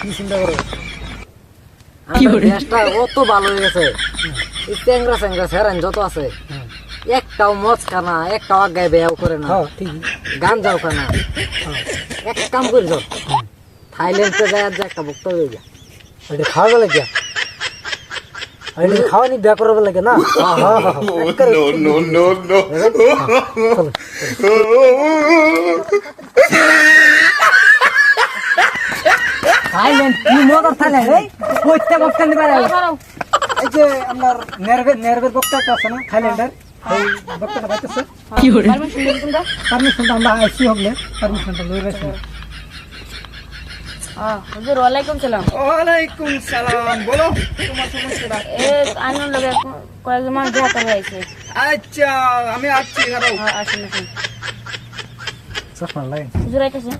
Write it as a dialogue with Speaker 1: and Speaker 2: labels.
Speaker 1: কি চিন্তা করো
Speaker 2: দেশটা অত ভালো হয়ে গেছে এই ট্যাংরা স্যাংরা সেরান যত আছে একটাও মদ খানা একটাও আগায় বেয়াও করে না
Speaker 1: হ্যাঁ ঠিক
Speaker 2: গান যাও খানা এক কাম করে যাও থাইল্যান্ডে যায় আর একটা বক্তব্য হয়ে যা
Speaker 1: এটা খাওয়া লাগে এটা খাওয়া নি বিয়া করার লাগে না
Speaker 3: No, no, no,
Speaker 2: থাইল্যান্ড কি মজার থাইল্যান্ড এই কইতে বক্তব্য দিতে পারে
Speaker 1: এই যে আমার নেরভের বক্তা একটা আছে না থাইল্যান্ডের এই বক্তাটা পাইতেছে পারমিশনটা আমরা আইসি হলে পারমিশনটা লই রাখছি
Speaker 4: হুজুর ওয়ালাইকুম সালাম।
Speaker 1: ওয়ালাইকুম সালাম বলো তোমার সমস্যাটা
Speaker 4: এ আইনের লগে কয়েকজন মানুষ দেখা করে আইছে।
Speaker 1: আচ্ছা আমি আসছি দাঁড়াও
Speaker 4: আসুন আসুন
Speaker 1: চশমা লাইন
Speaker 4: হুজুর আইতেছে।